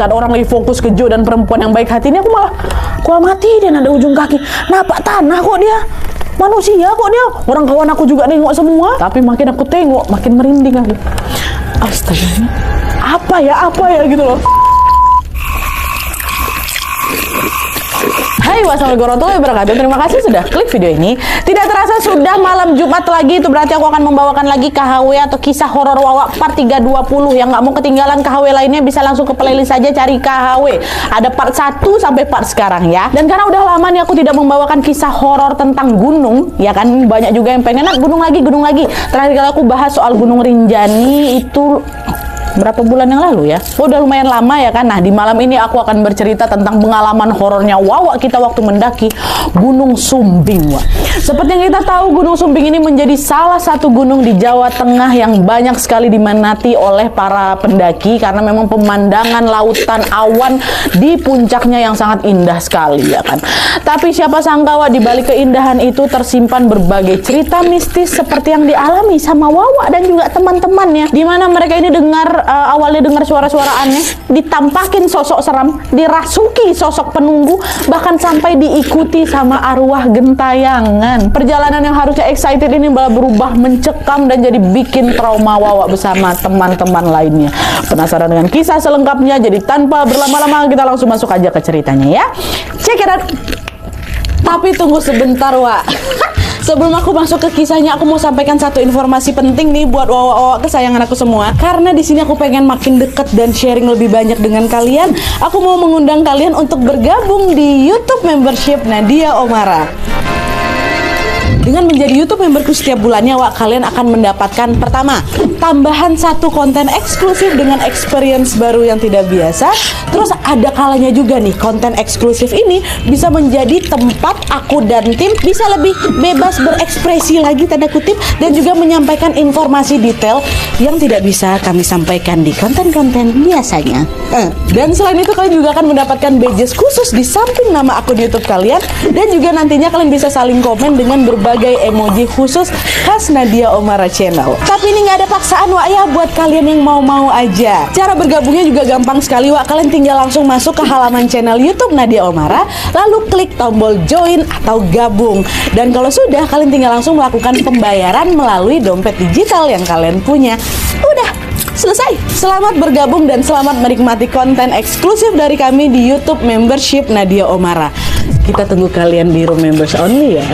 Saat orang lagi fokus ke Jo dan perempuan yang baik hati ini, aku malah mati dia ada ujung kaki. Napak tanah kok dia. Manusia kok dia. Orang kawan aku juga nengok semua. Tapi makin aku tengok, makin merinding aku. Astaga, apa ya gitu loh. Hai, wassalamualaikum warahmatullahi wabarakatuh. Terima kasih sudah klik video ini. Tidak terasa sudah malam Jumat lagi. Itu berarti aku akan membawakan lagi KHW atau kisah horor Wawa part 320. Yang nggak mau ketinggalan KHW lainnya bisa langsung ke playlist saja, cari KHW. Ada part 1 sampai part sekarang ya. Dan karena udah lama nih aku tidak membawakan kisah horor tentang gunung, ya kan banyak juga yang pengen gunung lagi. Terakhir kali aku bahas soal Gunung Rinjani itu berapa bulan yang lalu ya. Udah lumayan lama ya kan. Nah, di malam ini aku akan bercerita tentang pengalaman horornya Wawa kita waktu mendaki Gunung Sumbing, Wak. Seperti yang kita tahu, Gunung Sumbing ini menjadi salah satu gunung di Jawa Tengah yang banyak sekali diminati oleh para pendaki karena memang pemandangan lautan awan di puncaknya yang sangat indah sekali ya kan. Tapi siapa sangka, Wak, di balik keindahan itu tersimpan berbagai cerita mistis seperti yang dialami sama Wawa dan juga teman-temannya, di mana mereka ini awalnya dengar suara-suara aneh, ditampakin sosok seram, dirasuki sosok penunggu, bahkan sampai diikuti sama arwah gentayangan. Perjalanan yang harusnya excited ini malah berubah mencekam dan jadi bikin trauma Wawa bersama teman-teman lainnya. Penasaran dengan kisah selengkapnya? Jadi tanpa berlama-lama kita langsung masuk aja ke ceritanya ya. Check it out. Tapi tunggu sebentar, Wak. Sebelum aku masuk ke kisahnya, aku mau sampaikan satu informasi penting nih buat Wawa kesayangan aku semua. Karena di sini aku pengen makin deket dan sharing lebih banyak dengan kalian. Aku mau mengundang kalian untuk bergabung di YouTube membership Nadia Omara. Dengan menjadi YouTube memberku setiap bulannya, Wak, kalian akan mendapatkan pertama, tambahan satu konten eksklusif dengan experience baru yang tidak biasa. Terus ada kalanya juga nih, konten eksklusif ini bisa menjadi tempat aku dan tim bisa lebih bebas berekspresi lagi, tanda kutip, dan juga menyampaikan informasi detail yang tidak bisa kami sampaikan di konten-konten biasanya. Dan selain itu kalian juga akan mendapatkan badges khusus di samping nama akun YouTube kalian, dan juga nantinya kalian bisa saling komen dengan berbagai emoji khusus khas Nadia Omara Channel. Tapi ini nggak ada paksaan, Wak, ya, buat kalian yang mau-mau aja. Cara bergabungnya juga gampang sekali, Wak. Kalian tinggal langsung masuk ke halaman channel YouTube Nadia Omara, lalu klik tombol join atau gabung. Dan kalau sudah, kalian tinggal langsung melakukan pembayaran melalui dompet digital yang kalian punya. Udah selesai. Selamat bergabung dan selamat menikmati konten eksklusif dari kami di YouTube membership Nadia Omara. Kita tunggu kalian di room members only ya.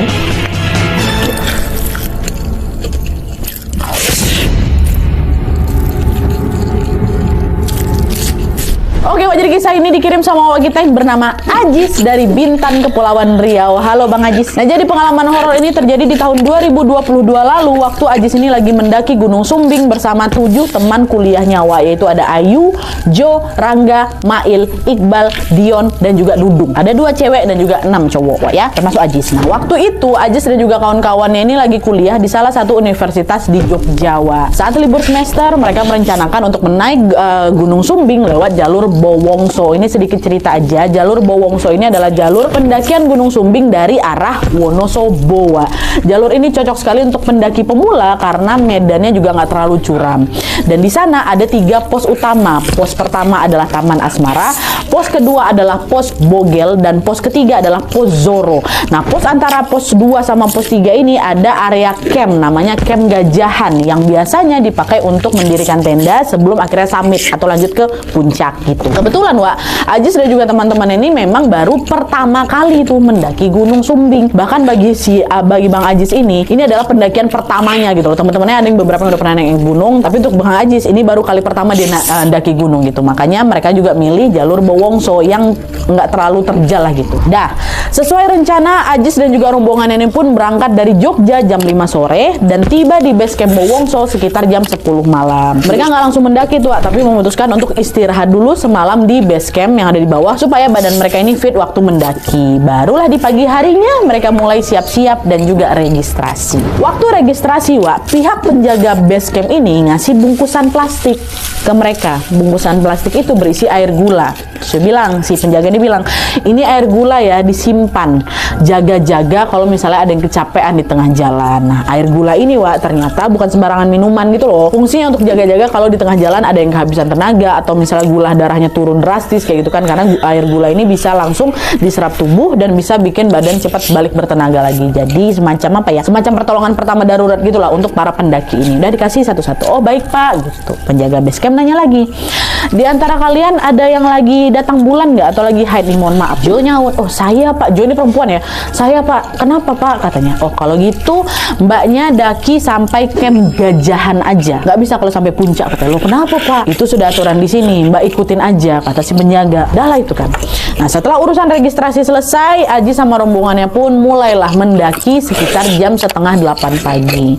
Oke, Wak, jadi kisah ini dikirim sama Wak kita yang bernama Ajis dari Bintan, Kepulauan Riau. Halo Bang Ajis. Nah, jadi pengalaman horor ini terjadi di tahun 2022 lalu waktu Ajis ini lagi mendaki Gunung Sumbing bersama 7 teman kuliahnya, Wak, yaitu ada Ayu, Jo, Rangga, Mail, Iqbal, Dion, dan juga Dudung. Ada 2 cewek dan juga 6 cowok, Wak, ya, termasuk Ajis. Nah, waktu itu Ajis dan juga kawan-kawannya ini lagi kuliah di salah satu universitas di Jogja, Wak. Saat libur semester, mereka merencanakan untuk menaik Gunung Sumbing lewat jalur Bowongso. Ini sedikit cerita aja. Jalur Bowongso ini adalah jalur pendakian Gunung Sumbing dari arah Wonosobo. Jalur ini cocok sekali untuk pendaki pemula karena medannya juga nggak terlalu curam. Dan di sana ada 3 pos utama. Pos pertama adalah Taman Asmara, pos kedua adalah pos Bogel, dan pos ketiga adalah pos Zoro. Nah, pos antara pos 2 sama pos 3 ini ada area camp, namanya camp Gajahan, yang biasanya dipakai untuk mendirikan tenda sebelum akhirnya summit atau lanjut ke puncak gitu. Kebetulan, Wak, Ajis dan juga teman-teman ini memang baru pertama kali tuh mendaki Gunung Sumbing. Bahkan bagi Bang Ajis ini adalah pendakian pertamanya gitu loh. Teman-temannya ada yang beberapa yang udah pernah naik gunung, tapi untuk Bang Ajis ini baru kali pertama dia mendaki gunung gitu. Makanya mereka juga milih jalur Bowongso yang nggak terlalu terjal lah gitu. Dah, sesuai rencana, Ajis dan juga rombongan ini pun berangkat dari Jogja jam 5 sore dan tiba di base camp Bowongso sekitar jam 10 malam. Mereka nggak langsung mendaki tuh, tapi memutuskan untuk istirahat dulu semalam di base camp yang ada di bawah supaya badan mereka ini fit waktu mendaki. Barulah di pagi harinya mereka mulai siap-siap dan juga registrasi. Waktu registrasi, Wak, pihak penjaga base camp ini ngasih bungkusan plastik ke mereka. Bungkusan plastik itu berisi air gula. Saya bilang, si penjaga ini bilang, ini air gula ya, disimpan, jaga-jaga kalau misalnya ada yang kecapean di tengah jalan. Nah, air gula ini Wak, ternyata bukan sembarangan minuman gitu loh. Fungsinya untuk jaga-jaga kalau di tengah jalan ada yang kehabisan tenaga atau misalnya gula darahnya turun drastis kayak gitu kan, karena air gula ini bisa langsung diserap tubuh dan bisa bikin badan cepat balik bertenaga lagi. Jadi semacam apa ya, semacam pertolongan pertama darurat gitulah untuk para pendaki ini. Udah dikasih satu-satu. Oh baik Pak, gitu. Penjaga base camp nanya lagi, di antara kalian ada yang lagi datang bulan nggak atau lagi haid nih? Mohon maaf. Jo nyaut, oh saya Pak. Jo ini perempuan ya. Saya Pak. Kenapa Pak? Katanya. Oh kalau gitu mbaknya daki sampai camp Gajahan aja, nggak bisa kalau sampai puncak. Katanya. Lo kenapa Pak? Itu sudah aturan di sini, mbak ikutin aja, kata si penjaga. Dah lah itu kan. Nah setelah urusan registrasi selesai, Aji sama rombongannya pun mulailah mendaki sekitar jam setengah 8 pagi.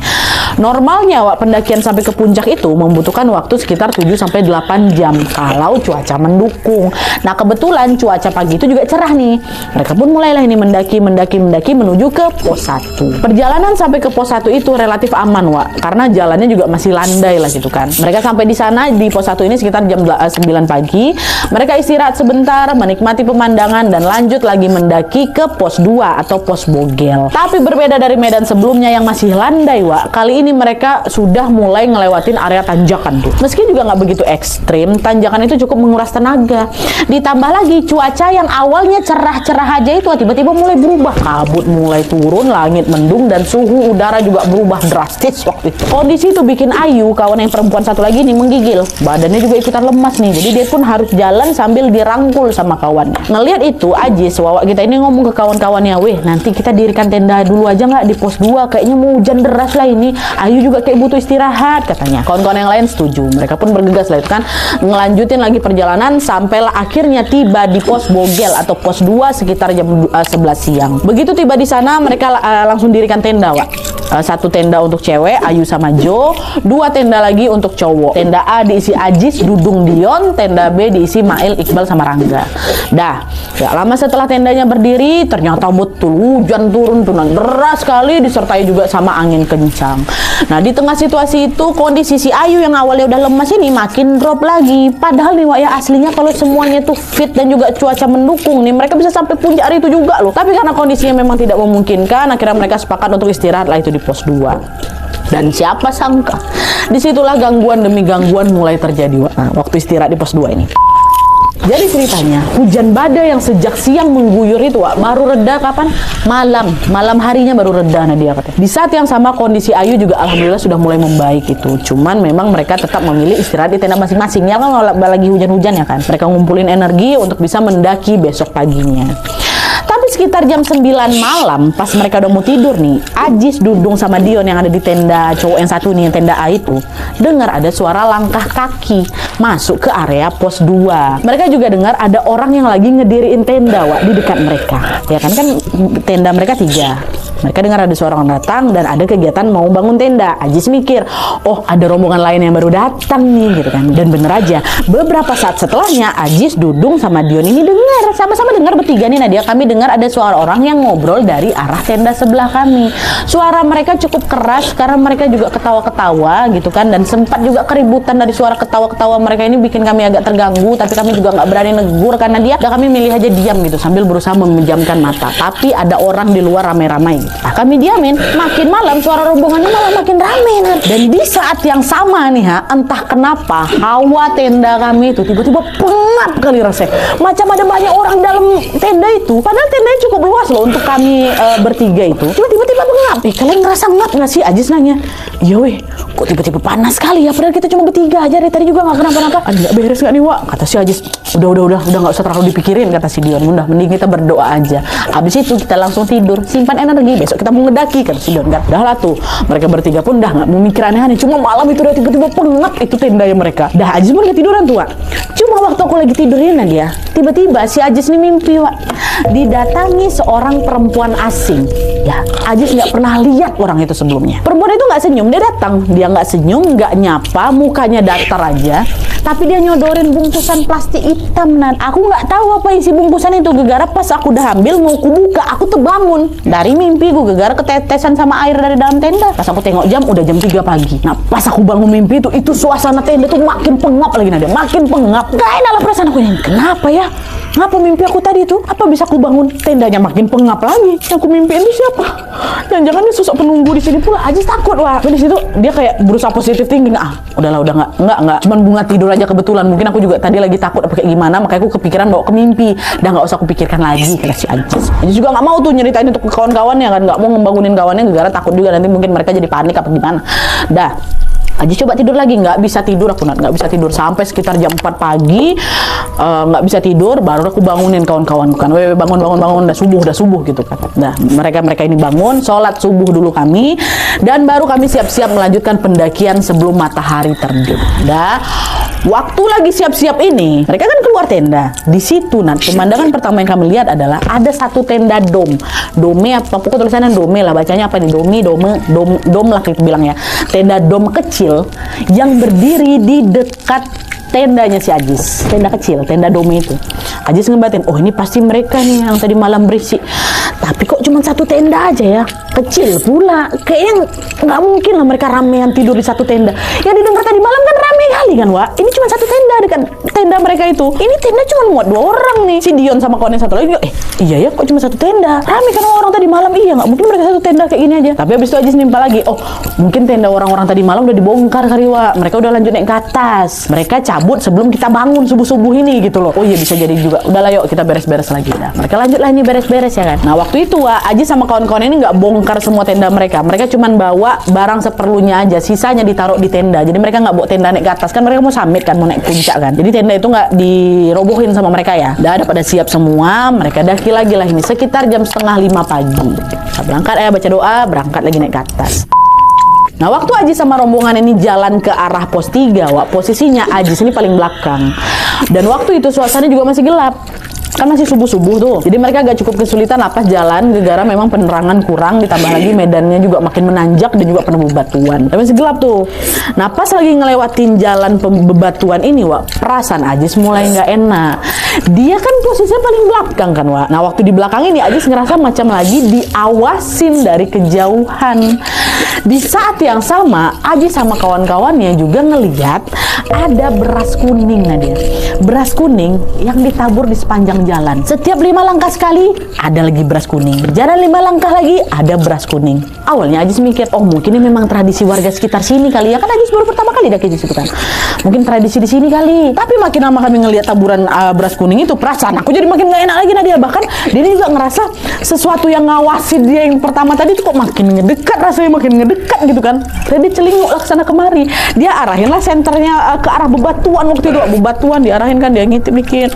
Normalnya Wak, pendakian sampai ke puncak itu membutuhkan waktu sekitar 7-8 jam kalau cuaca mendukung. Nah kebetulan cuaca pagi itu juga cerah nih. Mereka pun mulailah ini mendaki menuju ke pos 1. Perjalanan sampai ke pos 1 itu relatif aman Wak, karena jalannya juga masih landai lah gitu kan. Mereka sampai di sana di pos 1 ini sekitar jam 9 pagi. Mereka istirahat sebentar, menikmati pemandangan dan lanjut lagi mendaki ke pos 2 atau pos Bogel. Tapi berbeda dari medan sebelumnya yang masih landai Wak, kali ini mereka sudah mulai ngelewatin area tanjakan tuh. Meski juga nggak begitu ekstrim, tanjakan itu cukup menguras tenaga. Ditambah lagi cuaca yang awalnya cerah-cerah aja itu tiba-tiba mulai berubah. Kabut mulai turun, langit mendung, dan suhu udara juga berubah drastis waktu itu. Kondisi itu bikin Ayu, kawan yang perempuan satu lagi nih, menggigil. Badannya juga ikutan lemas nih, jadi dia pun harus jalan sambil dirangkul sama kawannya. Ngelihat itu, Ajis, Wawa kita ini ngomong ke kawan-kawannya, weh nanti kita dirikan tenda dulu aja nggak di pos 2, kayaknya mau hujan deras lah ini. Ayu juga kayak butuh istirahat katanya. Kawan-kawan yang lain setuju. Mereka pun bergegas lah itu kan, ngelanjutin lagi perjalanan sampailah akhirnya tiba di pos Bogel atau pos 2 sekitar jam 11 siang. Begitu tiba di sana mereka langsung dirikan tenda Wak. Satu tenda untuk cewek, Ayu sama Jo, 2 tenda lagi untuk cowok. Tenda A diisi Ajis, Dudung, Dion, tenda B diisi Mail, Iqbal sama Rangga. Dah, gak lama setelah tendanya berdiri, ternyata betul hujan turun deras sekali disertai juga sama angin kencang. Nah, di tengah situasi itu kondisi si Ayu yang awalnya udah lemas ini makin drop lagi. Padahal nih Wak ya, aslinya kalau semuanya tuh fit dan juga cuaca mendukung nih, mereka bisa sampai puncak hari itu juga loh. Tapi karena kondisinya memang tidak memungkinkan, akhirnya mereka sepakat untuk istirahat lah itu di pos 2. Dan siapa sangka disitulah gangguan demi gangguan mulai terjadi Wak. Nah, waktu istirahat di pos 2 ini. Jadi ceritanya, hujan badai yang sejak siang mengguyur itu Wak, baru reda kapan? Malam harinya baru reda Nadia katanya. Di saat yang sama kondisi Ayu juga alhamdulillah sudah mulai membaik itu. Cuman memang mereka tetap memilih istirahat di tenda masing-masing. Ya kan lagi hujan-hujan ya kan. Mereka ngumpulin energi untuk bisa mendaki besok paginya. Tapi sekitar jam 9 malam pas mereka udah mau tidur nih, Ajis, Dudung sama Dion yang ada di tenda cowok yang satu nih, yang tenda A itu, dengar ada suara langkah kaki masuk ke area pos 2. Mereka juga dengar ada orang yang lagi ngediriin tenda Wak di dekat mereka. Ya kan tenda mereka 3. Mereka dengar ada suara orang datang dan ada kegiatan mau bangun tenda. Ajis mikir, oh ada rombongan lain yang baru datang nih gitu kan. Dan bener aja, beberapa saat setelahnya Ajis, Dudung sama Dion ini dengar, sama-sama dengar bertiga nih Nadia, kami dengar ada suara orang yang ngobrol dari arah tenda sebelah kami. Suara mereka cukup keras karena mereka juga ketawa-ketawa gitu kan, dan sempat juga keributan dari suara ketawa-ketawa mereka ini bikin kami agak terganggu, tapi kami juga nggak berani negur karena dia, dan kami milih aja diam gitu sambil berusaha memejamkan mata. Tapi ada orang di luar ramai-ramai. Nah, kami diamin, makin malam suara rombongannya malah makin ramai. Dan di saat yang sama nih entah kenapa hawa tenda kami itu tiba-tiba pengap kali rasanya. Macam ada banyak orang dalam tenda itu. Padahal tendanya cukup luas loh untuk kami bertiga itu. Tiba-tiba pengap. Kalian ngerasa ngap nggak sih? Ajis nanya. Iya weh, kok tiba-tiba panas sekali ya? Padahal kita cuma bertiga aja dari tadi juga nggak kenapa-napa. Nggak beres nggak nih Wak? Kata si Ajis. Udah nggak usah terlalu dipikirin, kata si Dion. Udah, mending kita berdoa aja. Habis itu kita langsung tidur, simpan energi. Besok kita mau ngedaki, kata si Dion. Udah lah tuh, mereka bertiga pun udah nggak mau mikir aneh-aneh. Cuma malam itu udah tiba-tiba pengap itu tendanya mereka. Dah Ajis pun ketiduran tuh Wak. Cuma waktu aku lagi tidurnya dia, tiba-tiba si Ajis nih mimpi Wak, didatangi seorang perempuan asing Ya, Ajis nggak pernah lihat orang itu sebelumnya. Perempuan itu nggak senyum, dia datang. Dia nggak senyum, nggak nyapa, mukanya datar aja. Tapi dia nyodorin bungkusan plastik hitam, Nan. Aku nggak tahu apa isi bungkusan itu. Gegara pas aku udah ambil, mau aku buka, aku terbangun. Dari mimpi gue, gegara ketetesan sama air dari dalam tenda. Pas aku tengok jam, udah jam 3 pagi. Nah, pas aku bangun mimpi itu suasana tenda tuh makin pengap lagi, Nadia. Makin pengap. Gak enak lah perasaan aku ini. Kenapa ya? Ngapa mimpi aku tadi itu? Apa bisa aku bangun tendanya makin pengap lagi? Yang aku mimpiin itu siapa? Jangan-jangan dia sosok penunggu di sini pula. Ajis takut, wah. Di situ dia kayak berusaha positif thinking. Udahlah, udah nggak. Cuman bunga tidur aja kebetulan. Mungkin aku juga tadi lagi takut apa kayak gimana, makanya aku kepikiran bawa ke mimpi. Udah nggak usah aku pikirkan lagi, kata si Ajis. Ajis juga nggak mau tuh nyeritain itu ke kawan-kawannya kan, nggak mau ngebangunin kawannya, gara-gara takut juga nanti mungkin mereka jadi panik apa gimana. Dah. Ajis coba tidur lagi, nggak bisa tidur aku, nggak bisa tidur sampai sekitar jam 4 pagi, nggak bisa tidur. Baru aku bangunin kawan-kawan kan, bangun, udah subuh gitu kan. Nah, mereka ini bangun, sholat subuh dulu kami, dan baru kami siap-siap melanjutkan pendakian sebelum matahari terbit. Dah, waktu lagi siap-siap ini, mereka kan keluar tenda. Di situ, nah, pemandangan pertama yang kami lihat adalah ada satu tenda dome apa pokoknya tulisannya dome lah, bacanya apa nih, dom lah kita bilang ya, tenda dom kecil yang berdiri di dekat tendanya si Ajis, tenda kecil, tenda dome itu. Ajis ngebatin, oh ini pasti mereka nih yang tadi malam berisik. Tapi kok cuma satu tenda aja ya, kecil pula. Kayaknya nggak mungkin lah mereka ramean tidur di satu tenda. Yang didengar tadi malam kan rame kali kan, Wak. Ini cuma satu tenda dekat tenda mereka itu. Ini tenda cuma muat 2 orang nih, si Dion sama kawan yang satu lagi. Iya ya, kok cuma satu tenda? Rame kan orang tadi malam. Iya, nggak mungkin mereka satu tenda kayak gini aja. Tapi habis itu Ajis nimpa lagi. Oh, mungkin tenda orang-orang tadi malam udah dibongkar kali, Wak. Mereka udah lanjut naik ke atas. Mereka cabut sebelum kita bangun subuh-subuh ini gitu loh. Oh iya, bisa jadi juga. Udahlah yuk kita beres-beres lagi. Nah, mereka lanjut lah ini beres-beres ya kan. Nah, waktu itu Wak, Ajis sama kawan-kawan ini nggak bongkar semua tenda mereka. Mereka cuman bawa barang seperlunya aja. Sisanya ditaruh di tenda. Jadi mereka nggak bawa tenda naik ke atas. Kan mereka mau summit kan, mau naik puncak kan. Jadi tenda itu nggak dirobohin sama mereka ya. Udah pada siap semua. Mereka daki lagi lah ini sekitar jam 4:30 pagi. Nah, berangkat baca doa, berangkat lagi naik ke atas. Nah, waktu Ajis sama rombongan ini jalan ke arah pos 3, Wak, posisinya Ajis ini paling belakang. Dan waktu itu suasana juga masih gelap. Kan masih subuh-subuh tuh. Jadi mereka agak cukup kesulitan pas jalan, gara-gara memang penerangan kurang, ditambah lagi medannya juga makin menanjak dan juga penuh bebatuan. Tapi masih gelap tuh. Nah, pas lagi ngelewatin jalan bebatuan ini, Wak, perasaan Ajis mulai nggak enak. Dia kan posisinya paling belakang kan, Wak. Nah, waktu di belakang ini Ajis ngerasa macam lagi diawasin dari kejauhan. Di saat yang sama, Ajis sama kawan-kawannya juga ngelihat ada beras kuning, Nadia. Beras kuning yang ditabur di sepanjang jalan. Setiap 5 langkah sekali ada lagi beras kuning. Berjalan 5 langkah lagi ada beras kuning. Awalnya Ajis mikir, oh mungkin ini memang tradisi warga sekitar sini kali ya. Kan Ajis baru pertama kali daki di situ kan. Mungkin tradisi di sini kali. Tapi makin lama kami ngelihat taburan beras kuning itu, perasaan aku jadi makin gak enak lagi, Nadia. Bahkan dia juga ngerasa sesuatu yang ngawasin dia yang pertama tadi itu kok makin ngedekat, rasanya makin ngedekat gitu kan. Jadi dia celinguk lah kesana kemari. Dia arahin lah senternya ke arah bebatuan waktu itu. Bebatuan diarahin kan, dia ngintip dikit.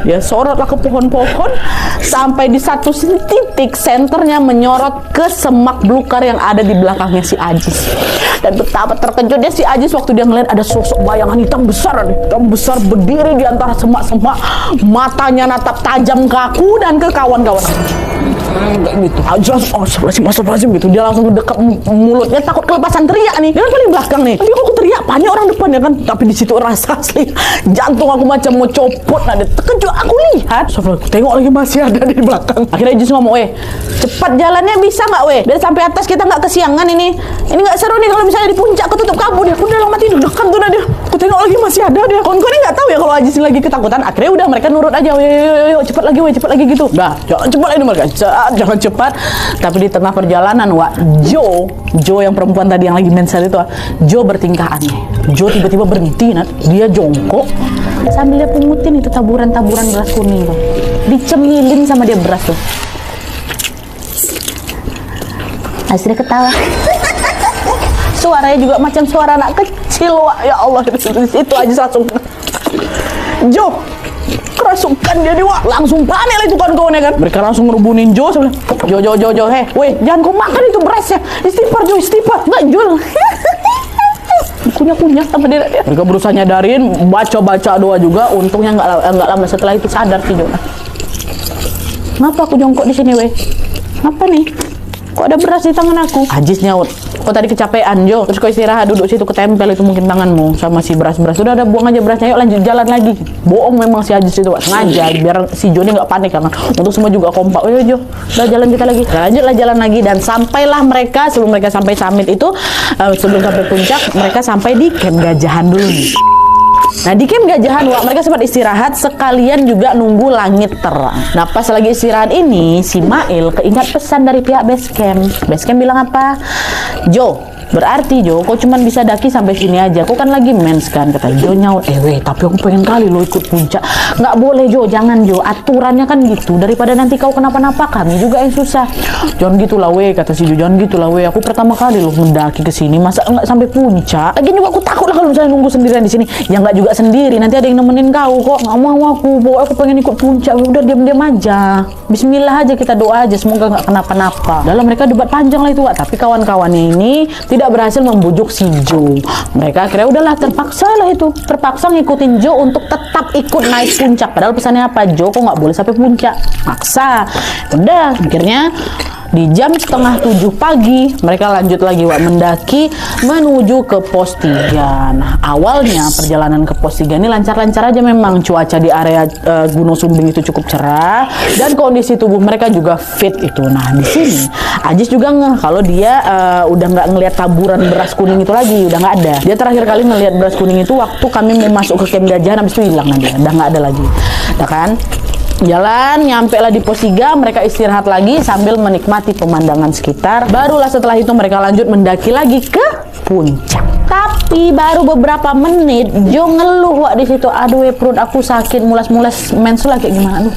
Dia sorot lah ke pohon-pohon sampai di satu titik senternya menyorot ke semak belukar yang ada di belakangnya si Ajis. Dan betapa terkejutnya si Ajis waktu dia ngeliat ada sosok bayangan hitam besar berdiri di antara semak-semak, matanya natap tajam ke aku dan ke kawan-kawan gitu. Ajis, astagfirullahaladzim gitu. Dia langsung dekat mulutnya, takut kelepasan teriak nih. Dia kan paling belakang nih. Tapi aku teriak, banyak orang depan ya kan. Tapi di situ rasa asli jantung aku macam mau copot. Nah, terkejut aku lihat. Aku tengok lagi masih ada di belakang. Akhirnya Ajis ngomong, cepat jalannya bisa nggak biar sampai atas kita nggak kesiangan ini. Ini nggak seru nih kalau misalnya di puncak ketutup kabut. Aku udah lama tidur dekat tuh dia. Aku tengok lagi masih ada dia. Kawan-kawan nggak tahu ya kalau Ajis lagi ketakutan. Akhirnya udah mereka nurut aja. Cepat lagi gitu. Dah, jangan cepat lagi mereka. Jangan cepat. Tapi di tengah perjalanan, Wak, Jo yang perempuan tadi yang lagi mensel itu, Jo bertingkah aneh. Jo tiba-tiba berhenti, dia jongkok sambil dia pungutin itu taburan-taburan beras kuning tuh. Dicemilin sama dia beras tuh. Asli ketawa. Suaranya juga macam suara anak kecil, Wak. Ya Allah, itu aja langsung Jo kerasukan dia nih, Wak. Langsung panik lah itu kawan-kawannya kan. Mereka langsung ngerubunin Jo. Jo, jangan kau makan itu berasnya. Istighfar Jo, istighfar. Nggak jual. Kunyah-kunyah sama dia. Mereka berusaha nyadarin, baca doa juga. Untungnya nggak lama setelah itu sadar sih Jo. Kenapa aku jongkok di sini, Ngapa nih? kok ada beras di tangan aku? Ajis nyaut, kok tadi kecapean Jo, terus kau istirahat duduk situ, ketempel itu mungkin tanganmu sama si beras-beras. Udah buang aja berasnya, yuk lanjut jalan lagi. Bohong memang si Ajis itu, sengaja biar si Jo ini nggak panik karena untuk semua juga kompak. Oh Jo, udah jalan kita lagi. Nah, lanjutlah jalan lagi dan sampailah mereka. Sebelum mereka sampai summit itu, sebelum sampai puncak, mereka sampai di camp Gajahan dulu nih. Nah di camp Gajahan mereka sempat istirahat sekalian juga nunggu langit terang. Nah pas lagi istirahat ini si Mail keingat pesan dari pihak base camp. Base camp bilang apa? Jo, berarti Jo, kau cuma bisa daki sampai sini aja. Kau kan lagi mens kan, kata Jo nyaut. Tapi aku pengen kali lo ikut puncak. Nggak boleh Jo, jangan Jo. Aturannya kan gitu. Daripada nanti kau kenapa-napa, kami juga yang susah. Jangan gitulah weh, kata si Jo. Jangan gitulah weh. Aku pertama kali lo mendaki ke sini. Masa nggak sampai puncak? Lagian juga aku takut lah kalau misalnya nunggu sendirian di sini. Ya nggak juga sendiri. Nanti ada yang nemenin kau kok. Nggak mau aku. Pokoknya aku pengen ikut puncak. Udah diam-diam aja. Bismillah aja, kita doa aja. Semoga nggak kenapa-napa. Dalam mereka debat panjang lah itu, Wak. Tapi kawan-kawannya ini tidak berhasil membujuk si Jo. Mereka akhirnya udahlah terpaksa ngikutin Jo untuk tetap ikut naik puncak. Padahal pesannya apa? Jo, kok nggak boleh sampai puncak? Maksa. Udah, akhirnya di jam 6:30 pagi mereka lanjut lagi mendaki menuju ke pos 3. Nah, awalnya perjalanan ke pos 3 ini lancar-lancar aja, memang cuaca di area Gunung Sumbing itu cukup cerah dan kondisi tubuh mereka juga fit itu. Nah, di sini Ajis juga ngeh kalau dia udah nggak ngelihat taburan beras kuning itu lagi, udah nggak ada. Dia terakhir kali ngelihat beras kuning itu waktu kami mau masuk ke camp Gajahan, habis itu hilang nanti, udah nggak ada lagi. Nah kan? Jalan, nyampe lah di pos 3, mereka istirahat lagi sambil menikmati pemandangan sekitar. Barulah setelah itu mereka lanjut mendaki lagi ke puncak. Tapi baru beberapa menit Jo ngeluh di situ. Aduh perut aku sakit, mulas-mulas mens lah kayak gimana. Aduh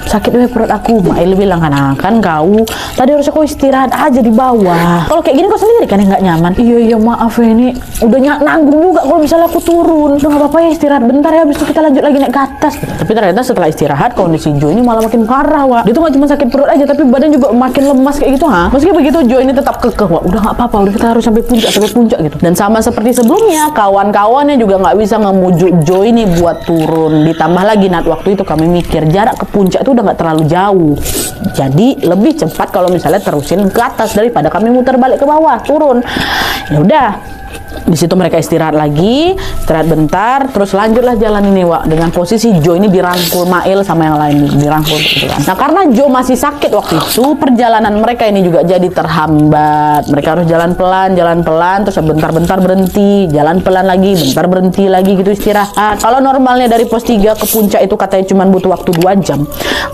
sakit perut aku. Mail bilang kan kau tadi harusnya kau istirahat aja di bawah. Kalau kayak gini kau sendiri kan yang nggak nyaman. Iya maaf ya, ini udah nanggung juga kalau misalnya aku turun. Udah nggak apa-apa ya, istirahat bentar ya, habis itu kita lanjut lagi naik ke atas. Tapi ternyata setelah istirahat kondisi Jo ini malah makin parah Dia tuh nggak cuma sakit perut aja, tapi badan juga makin lemas kayak gitu. Meski begitu Jo ini tetap kekeh udah nggak apa-apa, udah kita harus sampai puncak gitu. Dan sama seperti sebelumnya, kawan-kawannya juga nggak bisa ngemujuk Jo ini buat turun. Ditambah lagi waktu itu kami mikir jarak ke puncak itu udah nggak terlalu jauh, jadi lebih cepat kalau misalnya terusin ke atas daripada kami muter balik ke bawah turun. Ya udah, di situ mereka istirahat bentar, terus lanjutlah jalan ini dengan posisi Jo ini dirangkul Mail sama yang lain, dirangkul gitu kan. Nah karena Jo masih sakit waktu itu, perjalanan mereka ini juga jadi terhambat. Mereka harus jalan pelan, terus bentar-bentar berhenti, jalan pelan lagi, bentar berhenti lagi gitu istirahat. Kalau normalnya dari pos 3 ke puncak itu katanya cuma butuh waktu 2 jam.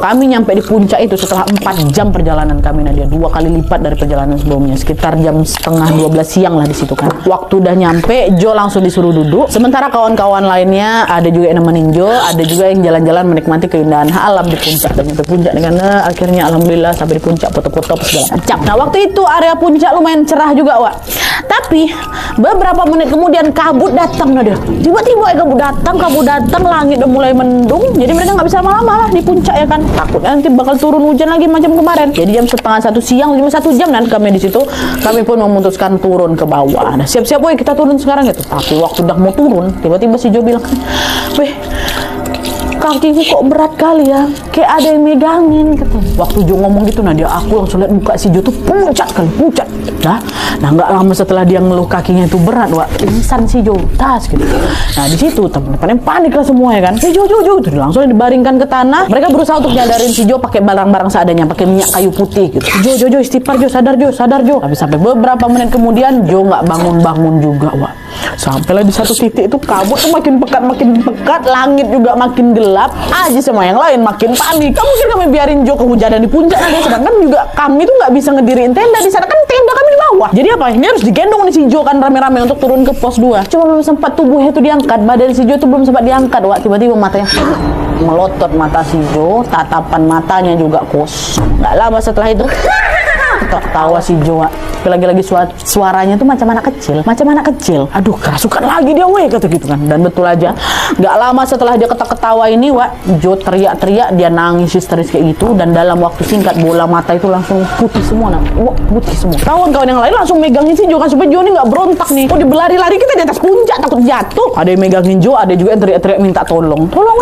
Kami nyampe di puncak itu setelah 4 jam perjalanan kami. Nah dia 2 kali lipat dari perjalanan sebelumnya, sekitar jam 11:30 siang lah di situ kan. Waktu udah nyampe, Jo langsung disuruh duduk. Sementara kawan-kawan lainnya ada juga yang nemenin Jo, ada juga yang jalan-jalan menikmati keindahan alam di puncak. Dan sampai puncak dengan akhirnya alhamdulillah sampai di puncak, foto-foto segala macam. Nah waktu itu area puncak lumayan cerah juga tapi beberapa menit kemudian kabut datang dia. Tiba-tiba kabut datang, langit udah mulai mendung. Jadi mereka nggak bisa lama-lama lah di puncak ya kan. Takutnya nanti bakal turun hujan lagi macam kemarin. Jadi jam 12:30 siang, cuma 1 jam nanti kami di situ. Kami pun memutuskan turun ke bawah. Nah siap-siap kita turun sekarang gitu. Tapi waktu udah mau turun, tiba-tiba si Jo bilang, kakiku kok berat kali ya, kayak ada yang megangin katanya. Waktu Jo ngomong gitu, aku langsung lihat muka si Jo tuh pucat. Nah nggak lama setelah dia ngeluh kakinya itu berat, pingsan si Jo tas gitu. Nah di situ teman-teman panik lah semua ya kan. Jo gitu, langsung dibaringkan ke tanah. Mereka berusaha untuk nyadarin si Jo pakai barang-barang seadanya, pakai minyak kayu putih gitu. Jo istighfar Jo, sadar Jo. Tapi sampai beberapa menit kemudian Jo nggak bangun juga Sampailah di satu titik itu kabut tuh makin pekat, langit juga makin gelap. Aja sama yang lain makin panik. Kamu mungkin kami biarin Jo kehujanan di puncak nanti, sedangkan juga kami tuh nggak bisa ngediriin tenda di sana kan, tenda kami di bawah. Jadi apa? Ini harus digendong nih si Jo kan rame-rame untuk turun ke pos 2. Cuma belum sempat tubuhnya itu diangkat, badan si Jo tuh belum sempat diangkat. Tiba-tiba matanya melotot mata si Jo, tatapan matanya juga kosong. Nggak lama setelah itu tertawa si Jo. Lagi-lagi suaranya tuh macam anak kecil. Aduh kerasukan lagi dia kata gitu kan. Dan betul aja, nggak lama setelah dia ketawa ini Jo teriak-teriak, dia nangis histeris kayak gitu. Dan dalam waktu singkat bola mata itu langsung putih semua. Putih semua. Kawan-kawan yang lain langsung megangin si Jo kan, supaya Jo ini nggak berontak nih. Dibelari-lari kita di atas puncak takut jatuh. Ada yang megangin Jo, ada juga yang teriak-teriak minta tolong. Tolong.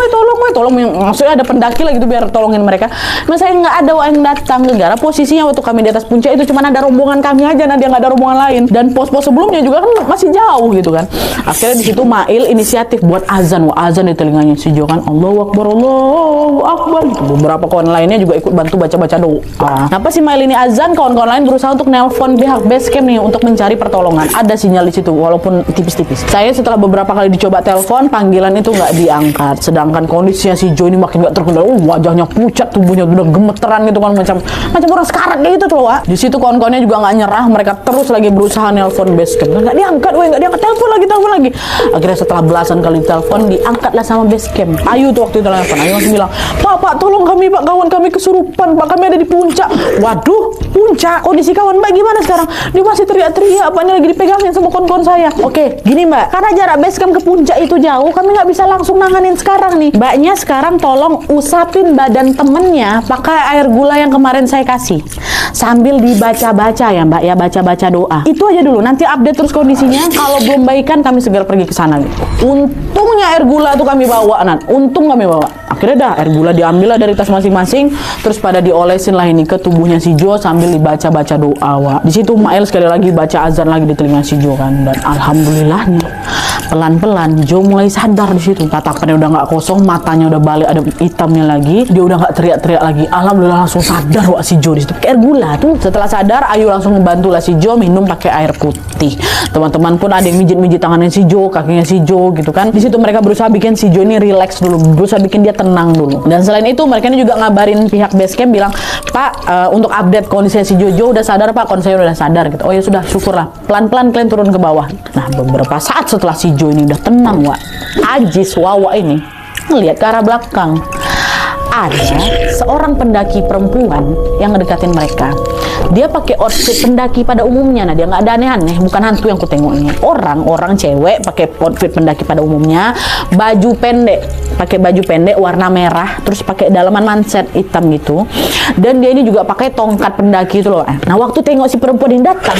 Maksudnya ada pendaki lah gitu biar tolongin mereka. Mas saya nggak ada yang datang. Gara posisinya waktu kami di atas jelas puncak itu cuma ada rombongan kami aja, Nadia nggak ada rombongan lain. Dan pos-pos sebelumnya juga kan masih jauh gitu kan. Akhirnya di situ Mail inisiatif buat azan, azan di telinganya si Jo kan, Allahu Akbar, Allahu Akbar. Gitu. Beberapa kawan lainnya juga ikut bantu baca-baca doa. Kenapa si Mail ini azan, kawan-kawan lain berusaha untuk nelpon pihak base camp nih untuk mencari pertolongan. Ada sinyal di situ walaupun tipis-tipis. Saya setelah beberapa kali dicoba telepon, panggilan itu nggak diangkat. Sedangkan kondisinya si Jo ini makin nggak terkendali. Wajahnya pucat, tubuhnya udah gemeteran gitu kan, macam orang sekarat kayak gitu tuh loh. Di situ kawan-kawannya juga nggak nyerah, mereka terus lagi berusaha nelpon base camp. Nggak diangkat, nggak diangkat, telepon lagi. Akhirnya setelah belasan kali telepon, diangkatlah sama base camp. Ayu tuh waktu itu telepon. Ayu langsung bilang, Pak, tolong kami Pak, kawan kami kesurupan Pak, kami ada di puncak. Waduh, puncak, kondisi kawan Mbak gimana sekarang? Dia masih teriak-teriak, Pak, ini lagi dipegangin sama kawan-kawan saya. Oke, gini Mbak, karena jarak base camp ke puncak itu jauh, kami nggak bisa langsung nanganin sekarang nih. Mbaknya sekarang tolong usapin badan temennya pakai air gula yang kemarin saya kasih, sambil dibaca-baca ya Mbak ya, baca-baca doa. Itu aja dulu, nanti update terus kondisinya. Kalau belum baikan kami segera pergi ke sana gitu. Untungnya air gula tuh kami bawa, untung kami bawa. Akhirnya dah air gula diambil lah dari tas masing-masing, terus pada diolesin lah ini ke tubuhnya si Jo sambil dibaca-baca doa. Di situ Mail sekali lagi baca azan lagi di telinga si Jo kan, dan alhamdulillahnya pelan-pelan Jo mulai sadar di situ. Tatapannya udah nggak kosong, matanya udah balik ada hitamnya lagi, dia udah nggak teriak-teriak lagi. Alhamdulillah langsung sadar si Jo di situ. Pakai air gula tuh. Setelah sadar, Ayu langsung membantu lah si Jo minum pakai air putih. Teman-teman pun ada yang mijit-mijit tangannya si Jo, kakinya si Jo gitu kan. Di situ mereka berusaha bikin si Jo ini relax dulu, berusaha bikin dia tenang dulu. Dan selain itu mereka ini juga ngabarin pihak base camp bilang, Pak, untuk update kondisi si Jo udah sadar Pak, kondisi udah sadar gitu. Oh ya sudah, syukurlah. Pelan-pelan kalian turun ke bawah. Nah, beberapa saat setelah si Jo ini udah tenang, Ajis Wawa ini ngelihat ke arah belakang. Ada seorang pendaki perempuan yang ngedekatin mereka. Dia pakai outfit pendaki pada umumnya. Nah, dia nggak ada aneh-aneh, bukan hantu yang ku tengok ini. Orang cewek pakai outfit pendaki pada umumnya, baju pendek, pakai baju pendek warna merah, terus pakai dalaman manset hitam gitu. Dan dia ini juga pakai tongkat pendaki itu loh. Nah, waktu tengok si perempuan yang datang,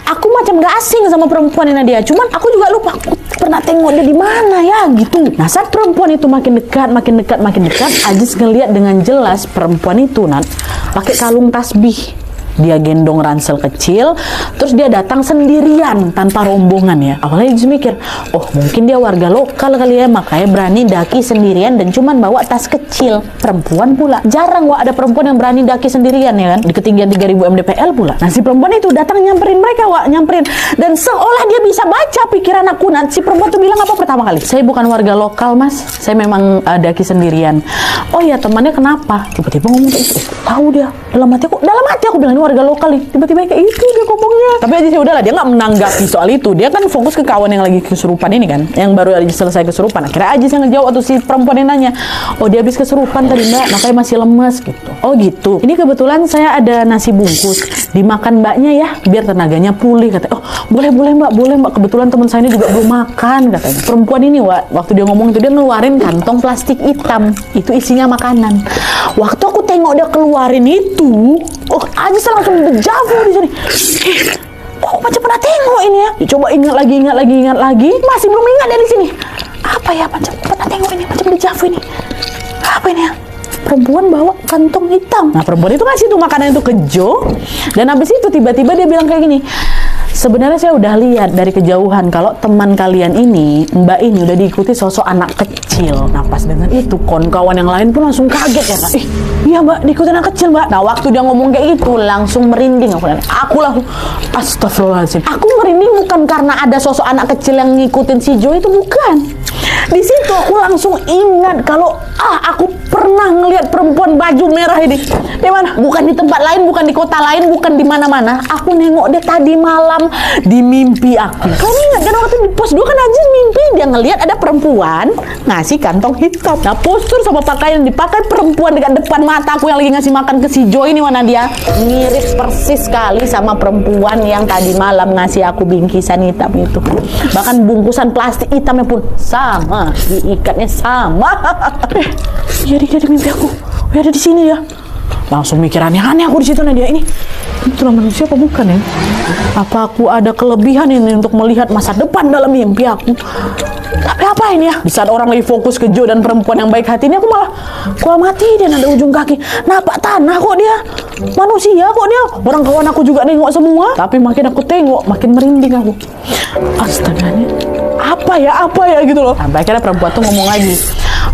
aku macam nggak asing sama perempuan ini dia. Cuman aku juga lupa, aku pernah tengok dia di mana ya gitu. Nah, saat perempuan itu makin dekat, Ajis ngeliat dengan jelas perempuan itu pakai kalung tasbih. Dia gendong ransel kecil, terus dia datang sendirian tanpa rombongan ya. Awalnya Ajis mikir, oh mungkin dia warga lokal kali ya, makanya berani daki sendirian dan cuman bawa tas kecil. Perempuan pula, jarang ada perempuan yang berani daki sendirian ya kan, di ketinggian 3000 mdpl pula. Nah, si perempuan itu datang nyamperin mereka, nyamperin, dan seolah dia bisa baca pikiran aku. Si perempuan tuh bilang apa pertama kali? Saya bukan warga lokal Mas, saya memang daki sendirian. Oh ya, temannya kenapa? Tiba-tiba ngomong kayak gitu. Tahu dia, dalam hati aku bilang ini warga lokal nih, tiba-tiba kayak itu dia ngomongnya. Tapi Ajis ya udahlah, dia nggak menanggapi soal itu. Dia kan fokus ke kawan yang lagi kesurupan ini kan, yang baru aja selesai kesurupan. Akhirnya Ajis yang ngejawab waktu si perempuan yang nanya, oh dia habis kesurupan tadi Mbak, makanya masih lemes gitu. Oh gitu. Ini kebetulan saya ada nasi bungkus, dimakan Mbaknya ya, biar tenaganya pulih katanya. Oh boleh Mbak. Kebetulan teman saya ini juga belum makan katanya. Perempuan ini waktu dia ngomong itu dia ngeluarin kantong plastik hitam, itu isinya makanan. Waktu aku tengok dia keluarin itu, oh Ajis langsung dejavu di sini. Kok macam pernah tengok ini ya? Coba ingat lagi, masih belum ingat dari sini. Apa ya, macam pernah tengok ini, macam dejavu ini. Apa ini ya? Perempuan bawa kantong hitam. Nah, perempuan itu ngasih tuh makanan itu ke Jo, dan habis itu tiba-tiba dia bilang kayak gini, sebenarnya saya udah lihat dari kejauhan kalau teman kalian ini, Mbak ini udah diikuti sosok anak kecil. Nah, pas dengan itu kawan-kawan yang lain pun langsung kaget ya Kak. Iya Mbak, diikuti anak kecil Mbak. Nah, waktu dia ngomong kayak gitu langsung merinding aku langsung astagfirullahaladzim. Aku merinding bukan karena ada sosok anak kecil yang ngikutin si Jo, itu bukan. Di situ aku langsung ingat kalau aku pernah ngelihat perempuan baju merah ini. Di mana? Bukan di tempat lain, bukan di kota lain, bukan di mana-mana. Aku nengok dia tadi malam di mimpi aku. Kalian ingat kan waktu di pos 2 kan Ajis mimpi dia ngelihat ada perempuan ngasih kantong hitam. Nah, postur sama pakaian yang dipakai perempuan dekat depan mata aku yang lagi ngasih makan ke si Jo ini, mana dia mirip persis sekali sama perempuan yang tadi malam ngasih aku bingkisan hitam itu. Bahkan bungkusan plastik hitamnya pun sama, diikatnya sama. Jadi mimpi aku, ada di sini ya. Langsung mikir aneh-aneh aku di situ Nadia ini. Itulah manusia apa bukan ya? Apa aku ada kelebihan ini untuk melihat masa depan dalam mimpi aku? Tapi apa ini ya? Di saat orang lagi fokus ke Jo dan perempuan yang baik hati ini, aku malah mati dia ada ujung kaki. Napak tanah kok dia. Manusia kok dia. Orang kawan aku juga nengok semua. Tapi makin aku tengok, makin merinding aku. Astaganya. Apa ya gitu loh. Sampai akhirnya perempuan tuh ngomong lagi.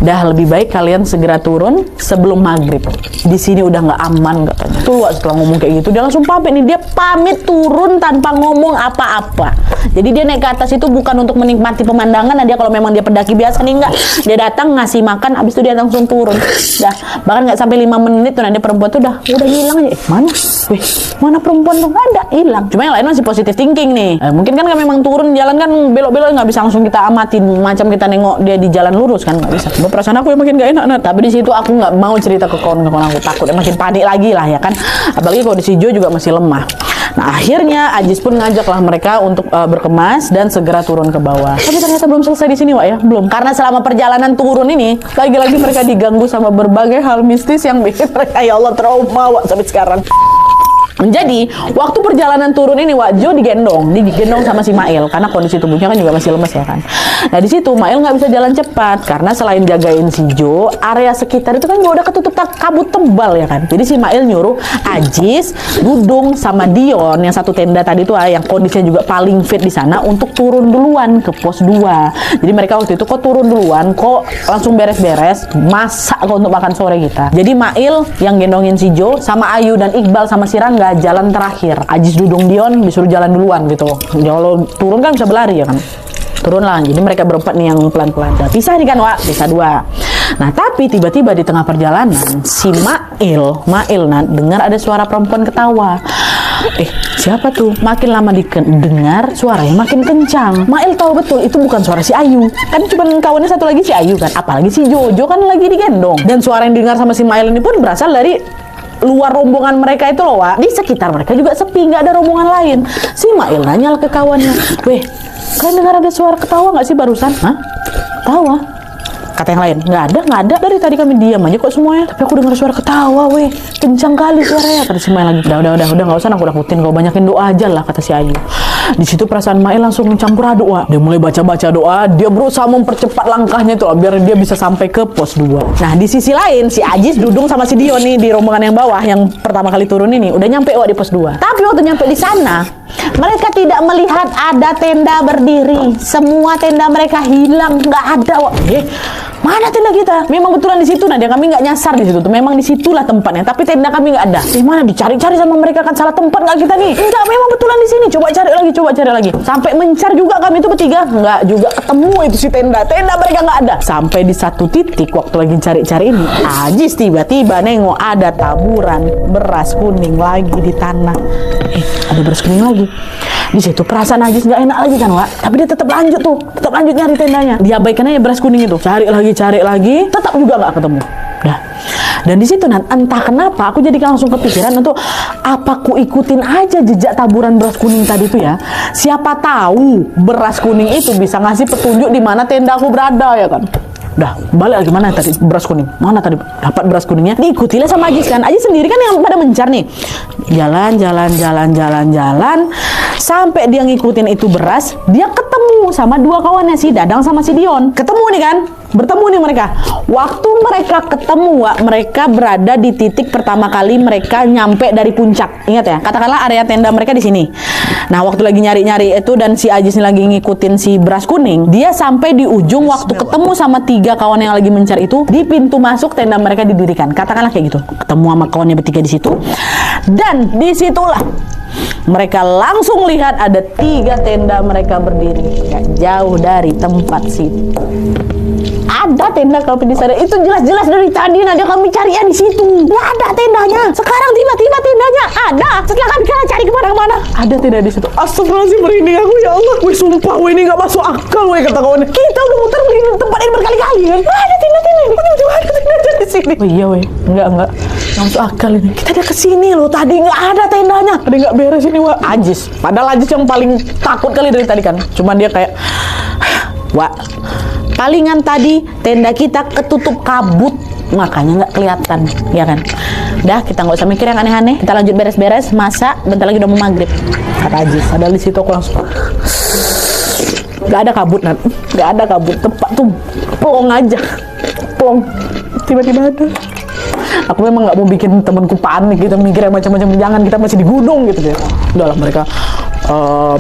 Udah lebih baik kalian segera turun sebelum maghrib. Di sini udah nggak aman katanya. Tuh setelah ngomong kayak gitu dia langsung pamit nih. Dia pamit turun tanpa ngomong apa-apa. Jadi dia naik ke atas itu bukan untuk menikmati pemandangan. Nah dia kalau memang dia pendaki biasa nih enggak. Dia datang ngasih makan, abis itu dia langsung turun. Dah bahkan nggak sampai 5 menit tuh nanti perempuan tuh udah hilang aja. Mana? Mana perempuan tuh? Nggak ada, hilang. Cuma yang lain masih positive thinking nih. Mungkin kan memang turun jalan kan belok-belok nggak bisa langsung kita amatin macam kita nengok dia di jalan lurus kan nggak bisa. Perasaan aku yang makin gak enak, tapi di situ aku nggak mau cerita ke kawan-kawan aku, takut makin panik lagi lah ya kan, apalagi kondisi Jo juga masih lemah. Nah akhirnya Ajis pun ngajaklah mereka untuk berkemas dan segera turun ke bawah. Tapi ternyata belum selesai di sini Wak ya, belum, karena selama perjalanan turun ini lagi-lagi mereka diganggu sama berbagai hal mistis yang bikin mereka ya Allah trauma Wak sampai sekarang. Jadi waktu perjalanan turun ini Wak, Jo digendong sama si Mail karena kondisi tubuhnya kan juga masih lemes ya kan. Nah di situ Mail nggak bisa jalan cepat karena selain jagain si Jo, area sekitar itu kan juga udah ketutup kabut tebal ya kan. Jadi si Mail nyuruh Ajis, Dudung sama Dion yang satu tenda tadi tuh yang kondisinya juga paling fit di sana untuk turun duluan ke pos 2. Jadi mereka waktu itu kok turun duluan, kok langsung beres-beres masak kok untuk makan sore kita. Jadi Mail yang gendongin si Jo sama Ayu dan Iqbal sama si Rangga jalan terakhir. Ajis, Dudung, Dion disuruh jalan duluan gitu. Kalau turun kan bisa berlari ya kan. Turun lah. Jadi mereka berempat nih yang pelan-pelan. Nah, pisah nih kan Wak, pisah 2. Nah tapi tiba-tiba di tengah perjalanan si Mail dengar ada suara perempuan ketawa. Siapa tuh? Makin lama dengar suaranya makin kencang. Mail tahu betul itu bukan suara si Ayu. Kan cuma kawannya satu lagi si Ayu kan. Apalagi si Jo kan lagi digendong. Dan suara yang dengar sama si Mail ini pun berasal dari luar rombongan mereka itu loh Wak. Di sekitar mereka juga sepi, nggak ada rombongan lain. Si Mail nanya ke kawannya, kalian dengar ada suara ketawa nggak sih barusan? Hah? Ketawa? Kata yang lain, nggak ada. Dari tadi kami diam aja kok semuanya. Tapi aku dengar suara ketawa, kencang kali suaranya. Kata si Mail lagi, udah nggak usah aku takutin, kau banyakin doa aja lah, kata si Ayu. Di situ perasaan Mail langsung mencampur aduk Wak. Dia mulai baca doa, dia berusaha mempercepat langkahnya tuh biar dia bisa sampai ke pos 2. Nah di sisi lain si Ajis, Dudung sama si Dion nih di rombongan yang bawah yang pertama kali turun ini udah nyampe Wak di pos 2. Tapi waktu nyampe di sana mereka tidak melihat ada tenda berdiri. Semua tenda mereka hilang, nggak ada Wak. Mana tenda kita? Memang betulan di situ. Nah, kami nggak nyasar di situ tuh. Memang di situlah tempatnya. Tapi tenda kami nggak ada. Mana dicari-cari sama mereka, kan salah tempat nggak kita nih? Enggak, memang betulan di sini. Coba cari lagi. Sampai mencar juga kami itu bertiga, nggak juga ketemu itu si tenda. Tenda mereka nggak ada. Sampai di satu titik waktu lagi cari ini, Ajis tiba-tiba nengok ada taburan beras kuning lagi di tanah. Ada beras kuning lagi. Di situ perasaan Ajis nggak enak lagi kan Wak. Tapi dia tetap lanjut nyari tendanya. Diabaikan aja beras kuning itu. Cari lagi, tetap juga nggak ketemu. Dan di situ entah kenapa aku jadi langsung kepikiran untuk apa aku ikutin aja jejak taburan beras kuning tadi itu ya. Siapa tahu beras kuning itu bisa ngasih petunjuk di mana tenda aku berada ya kan. Balik lagi, mana tadi beras kuning? Mana tadi dapat beras kuningnya? Diikutilah sama Ajis kan. Ajis sendiri kan yang pada mencar nih. Jalan sampai dia ngikutin itu beras, dia ketemu sama 2 kawannya si Dadang sama si Dion. Bertemu nih mereka. Waktu mereka ketemu, Wak, mereka berada di titik pertama kali mereka nyampe dari puncak. Ingat ya, katakanlah area tenda mereka di sini. Nah, waktu lagi nyari-nyari itu dan si Ajis ini lagi ngikutin si beras kuning, dia sampai di ujung waktu ketemu sama 3 kawan yang lagi mencari itu, di pintu masuk tenda mereka didirikan. Katakanlah kayak gitu. Ketemu sama kawannya bertiga di situ. Dan disitulah mereka langsung lihat ada 3 tenda mereka berdiri gak jauh dari tempat situ. Ada tenda kalau di sana itu jelas-jelas dari tadi kami cari di situ. Nggak ada tendanya. Sekarang tiba-tiba tendanya ada. Setelah kami cari kemana-mana, ada tenda di situ. Astagfirullahaladzim, merinding aku ya Allah. Sumpah ini nggak masuk akal kata kawannya. Kita udah muter di tempat ini berkali-kali kan. Nggak ada tenda-tenda ini. Ada tenda di sini. Enggak masuk akal ini. Kita udah kesini loh. Tadi nggak ada tendanya. Ada nggak beres ini Wak. Ajis. Padahal Ajis yang paling takut kali dari tadi kan. Cuman dia kayak, Wak, palingan tadi tenda kita ketutup kabut makanya nggak kelihatan, ya kan? Dah, kita nggak usah mikir yang aneh-aneh, kita lanjut beres-beres, masak, bentar lagi udah mau maghrib. Kata Ajis, padahal di situ aku langsung nggak ada kabut, Nat, nggak ada kabut, tempat tuh plong aja, plong, tiba-tiba ada. Aku memang nggak mau bikin temanku panik gitu, mikir macam-macam, jangan, kita masih di gunung gitu deh. Udahlah, mereka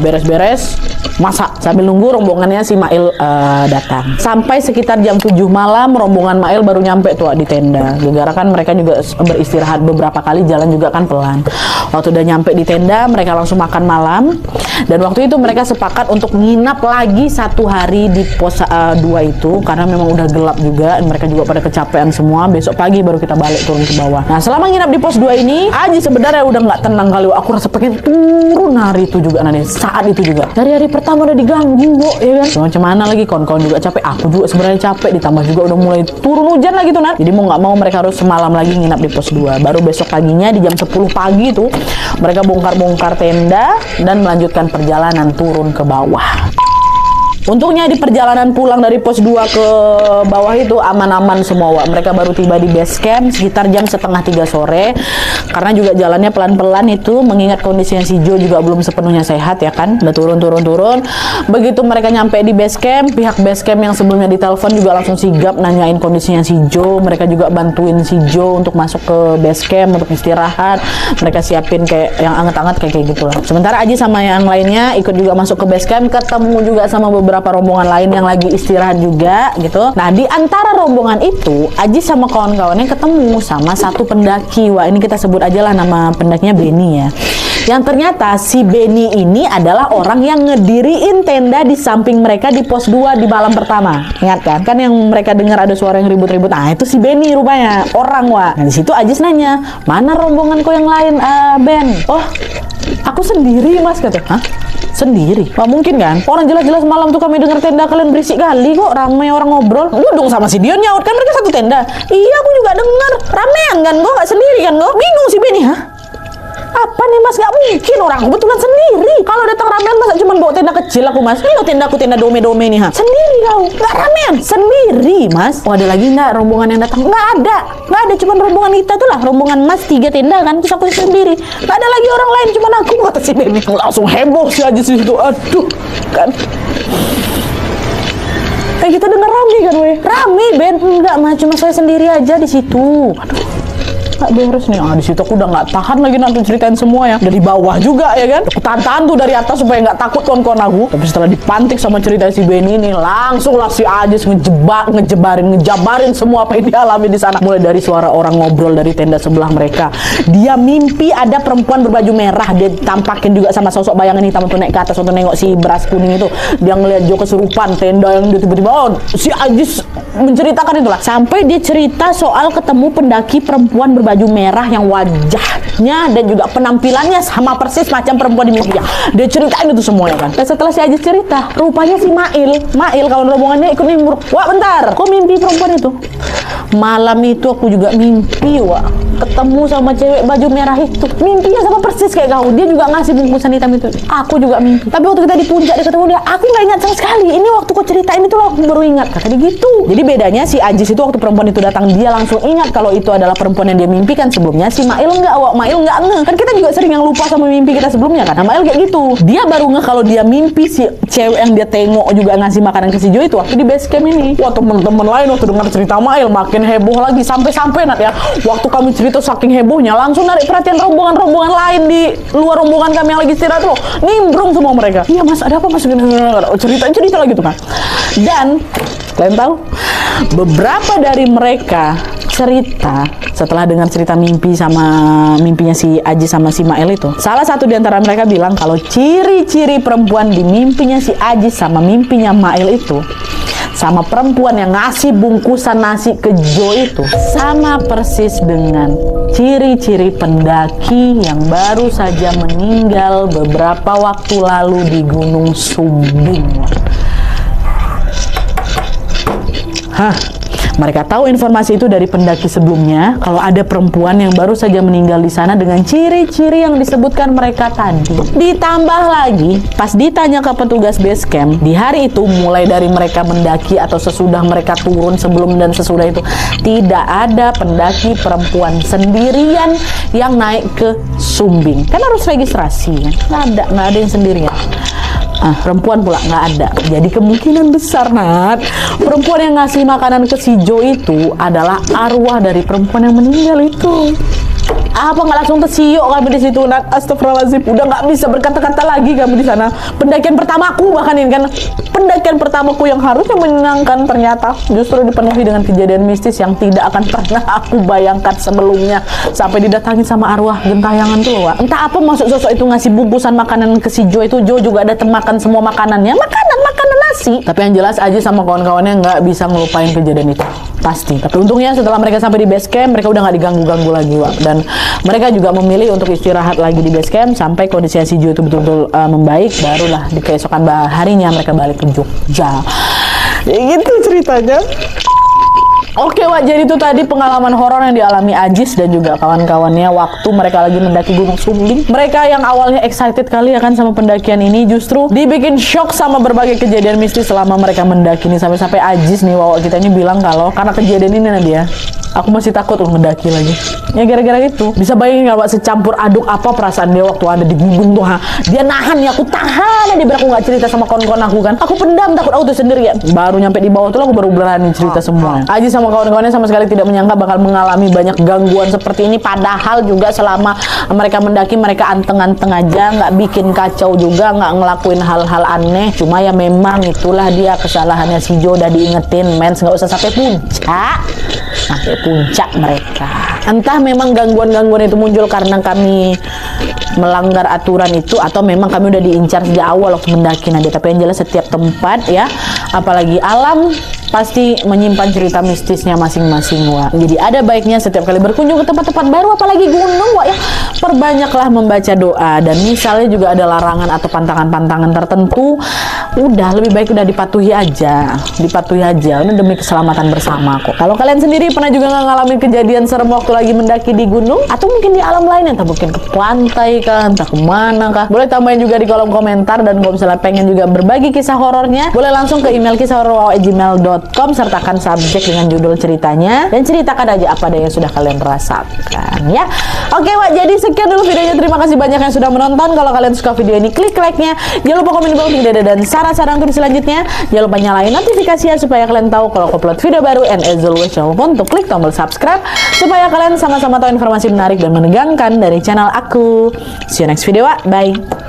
beres-beres, masak sambil nunggu rombongannya si Mail datang. Sampai sekitar jam 7 malam rombongan Mail baru nyampe tuh di tenda. Gara-gara kan mereka juga beristirahat beberapa kali, jalan juga kan pelan. Waktu udah nyampe di tenda, mereka langsung makan malam. Dan waktu itu mereka sepakat untuk nginap lagi 1 hari di pos 2 itu, karena memang udah gelap juga, dan mereka juga pada kecapean semua. Besok pagi baru kita balik turun ke bawah. Nah, selama nginap di pos 2 ini, Aji sebenarnya udah nggak tenang kali. Aku rasa pengen turun hari itu juga, saat itu juga. Dari hari pertama udah diganggu, kok, ya kan? Macam mana lagi, kawan-kawan juga capek, aku juga sebenarnya capek, ditambah juga udah mulai turun hujan lagi tuh, Nat. Jadi mau nggak mau mereka harus semalam lagi nginap di pos 2. Baru besok paginya di jam 10 pagi tuh mereka bongkar-bongkar tenda dan melanjutkan perjalanan turun ke bawah. Untungnya di perjalanan pulang dari pos 2 ke bawah itu aman-aman semua, Wak. Mereka baru tiba di base camp sekitar jam 2:30 sore. Karena juga jalannya pelan-pelan itu, mengingat kondisinya si Jo juga belum sepenuhnya sehat, ya kan. Udah turun. Begitu mereka nyampe di base camp, pihak base camp yang sebelumnya ditelepon juga langsung sigap nanyain kondisinya si Jo. Mereka juga bantuin si Jo untuk masuk ke base camp untuk istirahat. Mereka siapin kayak yang anget-anget kayak gitu lah. Sementara Aji sama yang lainnya ikut juga masuk ke base camp, ketemu juga sama beberapa rombongan lain yang lagi istirahat juga gitu. Nah, di antara rombongan itu Aji sama kawan-kawannya ketemu sama satu pendaki. Wah, ini kita sebut aja lah nama pendakinya Benny, ya. Yang ternyata si Benny ini adalah orang yang ngediriin tenda di samping mereka di pos 2 di malam pertama. Ingat kan? Kan yang mereka dengar ada suara yang ribut-ribut. Nah, itu si Benny rupanya, orang, Wah. Nah, di situ Ajis nanya, "Mana rombonganku yang lain, Ben?" "Oh, aku sendiri, Mas," kata. "Hah? Sendiri? Wah, mungkin kan? Orang jelas-jelas malam tuh kami dengar tenda kalian berisik kali kok, ramai orang ngobrol." Duduk sama si Dion nyaut, kan mereka satu tenda. "Iya, aku juga dengar. Ramean kan kok, gak sendiri kan kok?" Bingung si Benny. "Hah? Apa nih, Mas? Gak mungkin, orang kebetulan sendiri. Kalau datang ramean masa cuma bawa tenda kecil aku, Mas? Ini tenda aku, tenda dome-dome nih, ha? Sendiri kau. Gak ramean. Sendiri, Mas." "Oh, ada lagi nggak rombongan yang datang?" "Nggak ada. Nggak ada, cuma rombongan kita tuh lah. Rombongan Mas 3 tenda kan, terus aku sendiri. Nggak ada lagi orang lain, cuma aku," kata si Benny. Langsung heboh sih aja sih itu. Aduh, kan. Kita dengar rame kan, weh. "Rame, Ben." "Enggak, Mas, cuma saya sendiri aja di situ." Aduh, nggak beres nih. Di situ aku udah nggak tahan lagi nanti ceritain semua, ya. Dari bawah juga, ya kan. Aku tahan tuh dari atas supaya nggak takut kawan-kawan aku. Tapi setelah dipantik sama cerita si Benny ini, langsung lah si Ajis ngejabarin semua apa yang dialami di sana. Mulai dari suara orang ngobrol dari tenda sebelah mereka. Dia mimpi ada perempuan berbaju merah. Dia tampakin juga sama sosok bayangan hitam tuh naik ke atas untuk nengok si beras kuning itu. Dia ngeliat Jo kesurupan, tenda yang dia tiba-tiba. Si Ajis menceritakan itulah. Sampai dia cerita soal ketemu pendaki perempuan berbaju merah yang wajahnya dan juga penampilannya sama persis macam perempuan di mimpi. Dia ceritain itu semua, ya kan. Dan setelah si Ajis cerita, rupanya si Mail kawan rombongannya ikut nimbrung. "Wah, bentar, kok mimpi perempuan itu?" "Malam itu aku juga mimpi, Wah, ketemu sama cewek baju merah itu. Mimpinya sama persis kayak kau. Dia juga ngasih bungkusan hitam itu. Aku juga mimpi. Tapi waktu kita di puncak dia ketemu dia, aku nggak ingat sama sekali. Ini waktu kau ceritain itu loh, aku baru ingat," kata dia gitu. Jadi bedanya si Ajis itu waktu perempuan itu datang, dia langsung ingat kalau itu adalah perempuan yang dia mimpikan sebelumnya. Si Mail enggak, Wak. Mail enggak ngeh. Kan kita juga sering yang lupa sama mimpi kita sebelumnya kan. Nah, Mail kayak gitu. Dia baru ngeh kalau dia mimpi si cewek yang dia tengok juga ngasih makanan ke si Jo itu waktu di base camp ini. Wah, temen-temen lain waktu dengar cerita Mail makin heboh lagi. Sampai-sampai, Nat, ya, waktu kami cerita saking hebohnya langsung narik perhatian rombongan-rombongan lain di luar rombongan kami yang lagi istirahat loh. Nimbrung semua mereka. "Iya, Mas, ada apa, Mas?" Cerita lagi tuh kan. Dan kalian tahu, beberapa dari mereka cerita setelah dengar cerita mimpinya si Aji sama si Mael itu. Salah satu di antara mereka bilang kalau ciri-ciri perempuan di mimpinya si Aji sama mimpinya Mael itu, sama perempuan yang ngasih bungkusan nasi ke Jo itu, sama persis dengan ciri-ciri pendaki yang baru saja meninggal beberapa waktu lalu di Gunung Sumbing. Hah, Mereka tahu informasi itu dari pendaki sebelumnya, kalau ada perempuan yang baru saja meninggal di sana dengan ciri-ciri yang disebutkan mereka tadi. Ditambah lagi, pas ditanya ke petugas base camp, di hari itu mulai dari mereka mendaki atau sesudah mereka turun, sebelum dan sesudah itu, tidak ada pendaki perempuan sendirian yang naik ke Sumbing. Kan harus registrasi, kan? Nggak ada yang sendirian. Perempuan pula nggak ada. Jadi kemungkinan besar, Nat, perempuan yang ngasih makanan ke si Jo itu adalah arwah dari perempuan yang meninggal itu. Apa nggak langsung tersiok kami di situ, Nat? Astagfirullahaladzim, udah nggak bisa berkata-kata lagi kami di sana. Pendakian pertamaku bahkan ini kan, pendakian pertamaku yang harusnya menyenangkan ternyata justru dipenuhi dengan kejadian mistis yang tidak akan pernah aku bayangkan sebelumnya. Sampai didatangi sama arwah gentayangan tuh loh, Wak. Entah apa maksud sosok itu ngasih bungkusan makanan ke si Jo itu. Jo juga ada makan semua makanannya, makanan nasi. Tapi yang jelas Aji sama kawan-kawannya nggak bisa ngelupain kejadian itu, pasti. Tapi untungnya setelah mereka sampai di base camp, mereka udah nggak diganggu-ganggu lagi, Wak. Dan mereka juga memilih untuk istirahat lagi di base camp sampai kondisi si Jo itu betul-betul membaik. Barulah di keesokan harinya mereka balik ke Jogja. Ya gitu ceritanya. Oke, Wak, jadi itu tadi pengalaman horor yang dialami Ajis dan juga kawan-kawannya waktu mereka lagi mendaki Gunung Sumbing. Mereka yang awalnya excited kali ya kan sama pendakian ini, justru dibikin shock sama berbagai kejadian mistis selama mereka mendaki ini. Sampai-sampai Ajis nih, Wak, kita ini bilang kalau karena kejadian ini Nadia, aku masih takut untuk mendaki lagi. Ya gara-gara itu. Bisa bayangin nggak, Wak, secampur aduk apa perasaan dia waktu ada di gunung tuh, ha? Dia nahan ya, aku tahan ya, dia aku nggak cerita sama kawan-kawan aku kan. Aku pendam, takut aku tuh sendirian. Baru nyampe di bawah tuh aku baru berani cerita semua. Ajis sama kawan-kawannya sama sekali tidak menyangka bakal mengalami banyak gangguan seperti ini. Padahal juga selama mereka mendaki, mereka anteng-anteng aja, nggak bikin kacau juga, nggak ngelakuin hal-hal aneh. Cuma ya memang itulah dia kesalahannya si Jo, udah diingetin, mens, nggak usah sampai puncak mereka. Entah memang gangguan-gangguan itu muncul karena kami melanggar aturan itu, atau memang kami udah diincar sejak awal waktu mendaki Nadia. Tapi yang jelas setiap tempat ya, apalagi alam, pasti menyimpan cerita mistisnya masing-masing, Wak. Jadi ada baiknya setiap kali berkunjung ke tempat-tempat baru, apalagi gunung, Wak, ya, perbanyaklah membaca doa. Dan misalnya juga ada larangan atau pantangan-pantangan tertentu, udah lebih baik udah dipatuhi aja. Ini demi keselamatan bersama kok. Kalau kalian sendiri pernah juga nggak ngalamin kejadian serem waktu lagi mendaki di gunung, atau mungkin di alam lainnya, entah mungkin ke pantai kah, entah kemana kah, boleh tambahin juga di kolom komentar. Dan kalau misalnya pengen juga berbagi kisah horornya, boleh langsung ke email kisahhoror@gmail.com, sertakan subjek dengan judul ceritanya dan ceritakan aja apa yang sudah kalian rasakan ya. Oke, Wak, jadi sekian dulu videonya. Terima kasih banyak yang sudah menonton. Kalau kalian suka video ini, klik like-nya. Jangan lupa komen di bawah video dan saran-saran untuk selanjutnya. Jangan lupa nyalain notifikasinya supaya kalian tahu kalau aku upload video baru. And as always, jangan lupa untuk klik tombol subscribe supaya kalian sama-sama tahu informasi menarik dan menegangkan dari channel aku. See you next video, Wak. Bye.